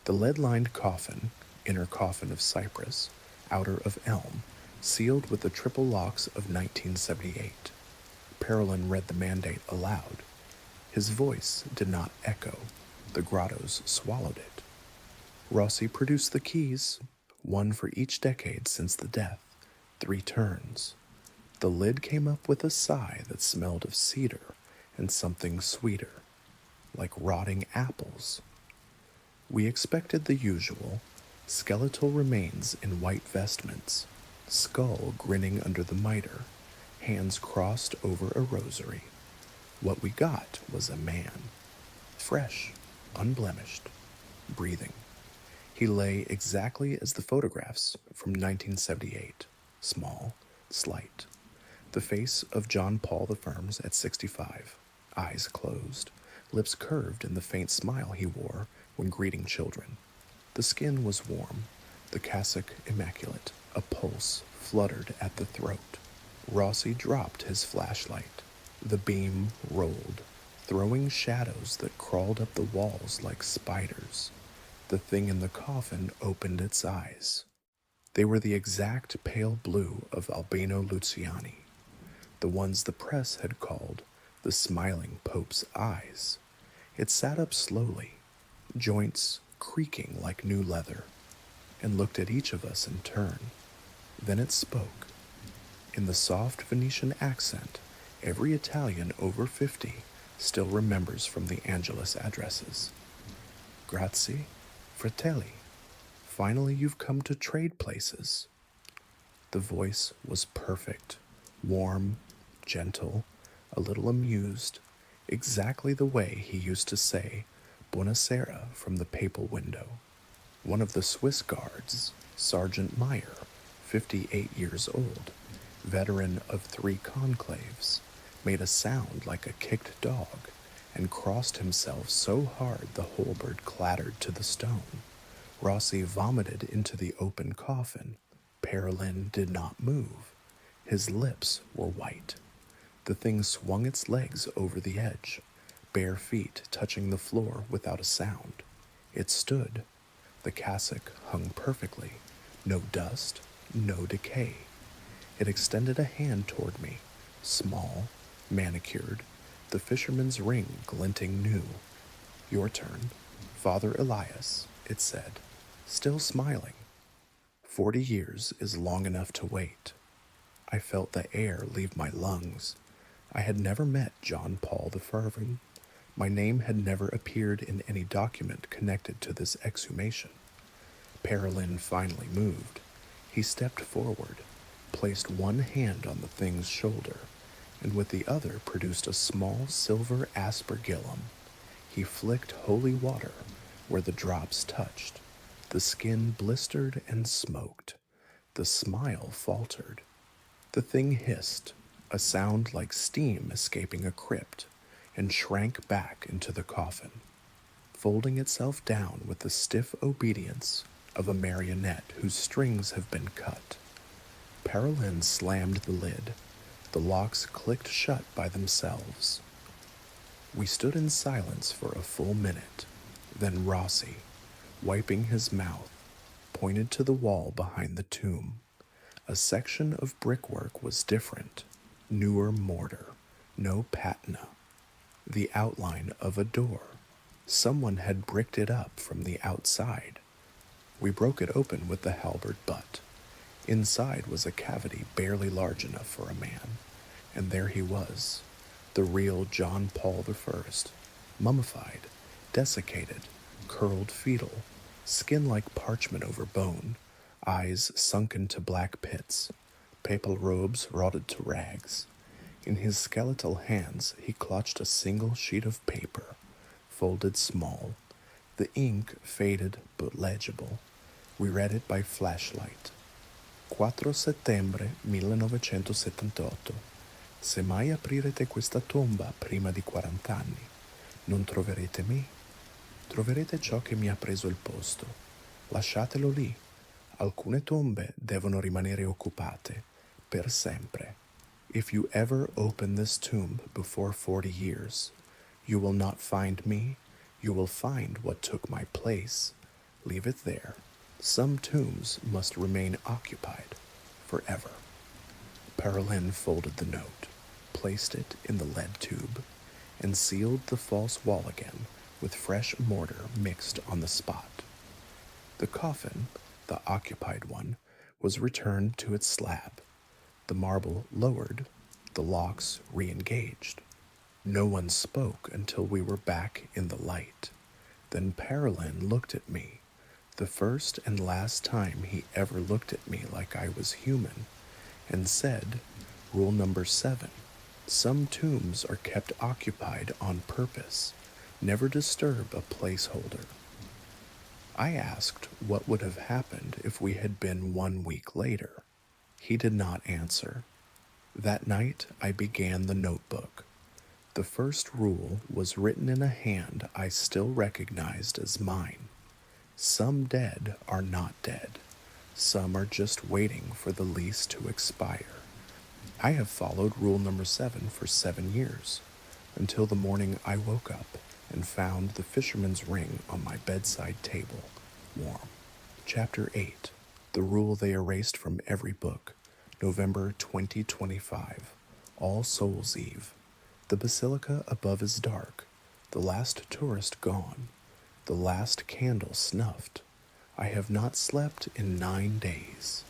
The lead-lined coffin, inner coffin of cypress, outer of elm, sealed with the triple locks of 1978. Parolin read the mandate aloud. His voice did not echo. The grottos swallowed it. Rossi produced the keys, one for each decade since the death, 3 turns. The lid came up with a sigh that smelled of cedar and something sweeter, like rotting apples. We expected the usual, skeletal remains in white vestments, skull grinning under the mitre, hands crossed over a rosary. What we got was a man, fresh, unblemished, breathing. He lay exactly as the photographs from 1978, small, slight. The face of John Paul I at 65, eyes closed, lips curved in the faint smile he wore when greeting children. The skin was warm, the cassock immaculate, a pulse fluttered at the throat. Rossi dropped his flashlight. The beam rolled, throwing shadows that crawled up the walls like spiders. The thing in the coffin opened its eyes. They were the exact pale blue of Albino Luciani, the ones the press had called the smiling Pope's eyes. It sat up slowly, joints creaking like new leather, and looked at each of us in turn. Then it spoke. In the soft Venetian accent every Italian over 50 still remembers from the Angelus addresses. Grazie, fratelli. Finally you've come to trade places. The voice was perfect, warm, gentle, a little amused, exactly the way he used to say Buonasera from the papal window. One of the Swiss guards, Sergeant Meyer, 58 years old, veteran of 3 conclaves, made a sound like a kicked dog and crossed himself so hard the halberd clattered to the stone. Rossi vomited into the open coffin. Parolin did not move. His lips were white. The thing swung its legs over the edge, bare feet touching the floor without a sound. It stood. The cassock hung perfectly. No dust, no decay. It extended a hand toward me, small, manicured, the fisherman's ring glinting new. Your turn, Father Elias, it said, still smiling. 40 years is long enough to wait. I felt the air leave my lungs. I had never met John Paul the Fervent. My name had never appeared in any document connected to this exhumation. Parolin finally moved. He stepped forward, placed one hand on the thing's shoulder, and with the other produced a small silver aspergillum. He flicked holy water where the drops touched. The skin blistered and smoked. The smile faltered. The thing hissed, a sound like steam escaping a crypt, and shrank back into the coffin, folding itself down with the stiff obedience of a marionette whose strings have been cut. Parolin slammed the lid. The locks clicked shut by themselves. We stood in silence for a full minute. Then Rossi, wiping his mouth, pointed to the wall behind the tomb. A section of brickwork was different, newer mortar, no patina. The outline of a door. Someone had bricked it up from the outside. We broke it open with the halberd butt. Inside was a cavity barely large enough for a man, and there he was, the real John Paul I, mummified, desiccated, curled fetal, skin like parchment over bone, eyes sunken to black pits, papal robes rotted to rags. In his skeletal hands he clutched a single sheet of paper, folded small, the ink faded but legible. We read it by flashlight. 4 settembre 1978. Se mai aprirete questa tomba prima di 40 anni, non troverete me. Troverete ciò che mi ha preso il posto. Lasciatelo lì. Alcune tombe devono rimanere occupate per sempre. If you ever open this tomb before 40 years, you will not find me, you will find what took my place. Leave it there. Some tombs must remain occupied forever. Parolin folded the note, placed it in the lead tube, and sealed the false wall again with fresh mortar mixed on the spot. The coffin, the occupied one, was returned to its slab, the marble lowered, the locks re-engaged. No one spoke until we were back in the light. Then Parolin looked at me, the first and last time he ever looked at me like I was human, and said, Rule number 7, some tombs are kept occupied on purpose. Never disturb a placeholder. I asked what would have happened if we had been 1 week later. He did not answer. That night I began the notebook. The first rule was written in a hand I still recognized as mine. Some dead are not dead. Some are just waiting for the lease to expire. I have followed rule number 7 for 7 years, until the morning I woke up and found the fisherman's ring on my bedside table, warm. Chapter 8, the rule they erased from every book, November 2025, All Souls Eve. The basilica above is dark, the last tourist gone, the last candle snuffed. I have not slept in 9 days.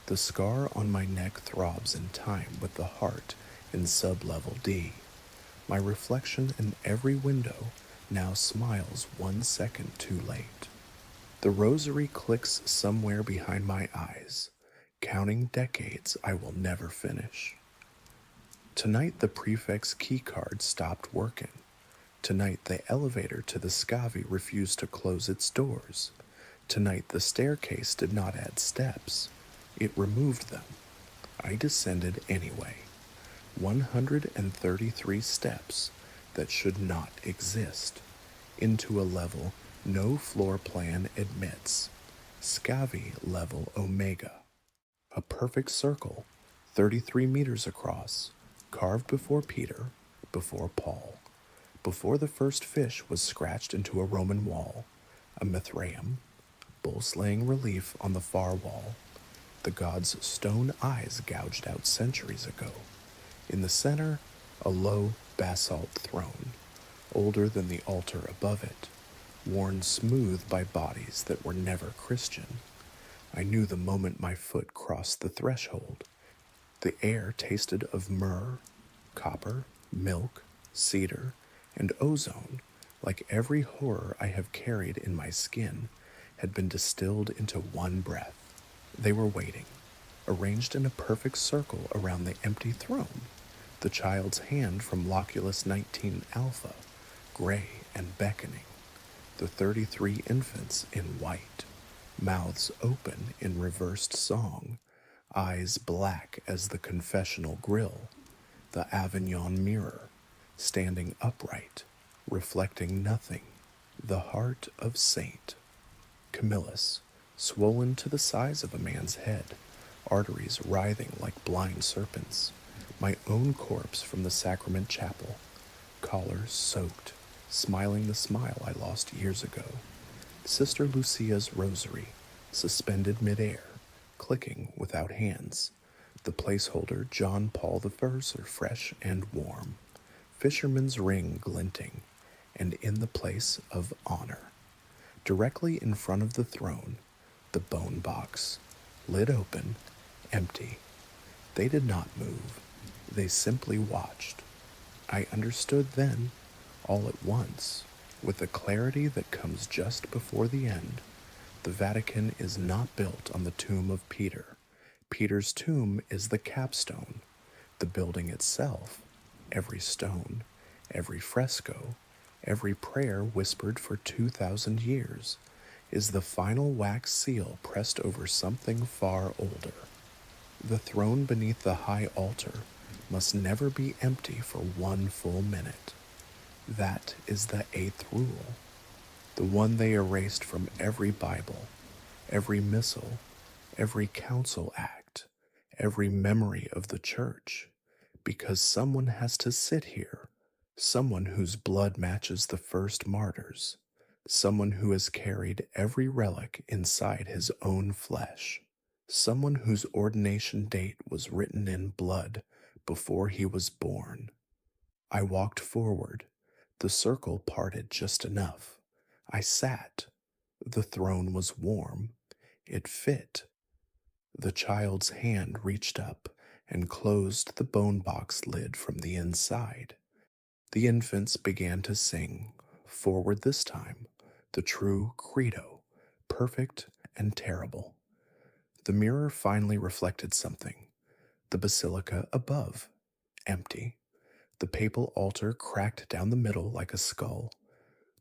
The scar on my neck throbs in time with the heart in sublevel D. My reflection in every window now smiles 1 second too late. The rosary clicks somewhere behind my eyes, counting decades I will never finish. Tonight the prefect's keycard stopped working. Tonight the elevator to the Scavi refused to close its doors. Tonight the staircase did not add steps. It removed them. I descended anyway. 133 steps that should not exist, into a level no floor plan admits, Scavi level Omega. A perfect circle, 33 meters across, carved before Peter, before Paul. Before the first fish was scratched into a Roman wall, a Mithraeum, bull-slaying relief on the far wall, the god's stone eyes gouged out centuries ago. In the center, a low basalt throne, older than the altar above it, worn smooth by bodies that were never Christian. I knew the moment my foot crossed the threshold. The air tasted of myrrh, copper, milk, cedar, and ozone, like every horror I have carried in my skin had been distilled into one breath. They were waiting, arranged in a perfect circle around the empty throne, the child's hand from Loculus 19 Alpha, gray and beckoning, the 33 infants in white, mouths open in reversed song, eyes black as the confessional grill, the Avignon mirror, standing upright, reflecting nothing, the heart of saint. Camillus, swollen to the size of a man's head, arteries writhing like blind serpents, my own corpse from the sacrament chapel, collar soaked, smiling the smile I lost years ago, Sister Lucia's rosary, suspended midair, clicking without hands, the placeholder John Paul I are fresh and warm, fisherman's ring glinting, and in the place of honor. Directly in front of the throne, the bone box, lid open, empty. They did not move. They simply watched. I understood then, all at once, with the clarity that comes just before the end. The Vatican is not built on the tomb of Peter. Peter's tomb is the capstone. The building itself, every stone, every fresco, every prayer whispered for 2,000 years, is the final wax seal pressed over something far older. The throne beneath the high altar must never be empty for 1 full minute. That is the eighth rule, the one they erased from every Bible, every missal, every council act, every memory of the church, because someone has to sit here, someone whose blood matches the first martyrs, someone who has carried every relic inside his own flesh, someone whose ordination date was written in blood before he was born. I walked forward. The circle parted just enough. I sat. The throne was warm. It fit. The child's hand reached up and closed the bone box lid from the inside. The infants began to sing, forward this time, the true credo, perfect and terrible. The mirror finally reflected something. The basilica above, empty. The papal altar cracked down the middle like a skull.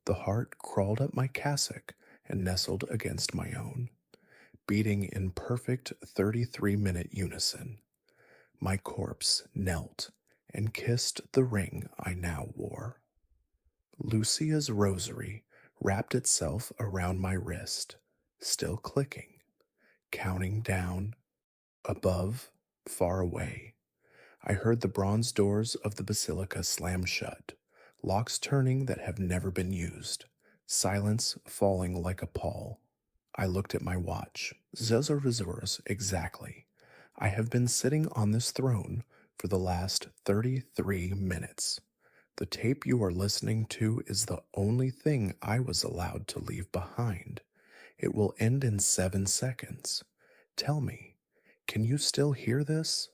The heart crawled up my cassock and nestled against my own, beating in perfect 33-minute unison. My corpse knelt and kissed the ring I now wore. Lucia's rosary wrapped itself around my wrist, still clicking, counting down, above, far away. I heard the bronze doors of the basilica slam shut, locks turning that have never been used, silence falling like a pall. I looked at my watch. Zezorvizorus exactly. I have been sitting on this throne for the last 33 minutes. The tape you are listening to is the only thing I was allowed to leave behind. It will end in 7 seconds. Tell me, can you still hear this?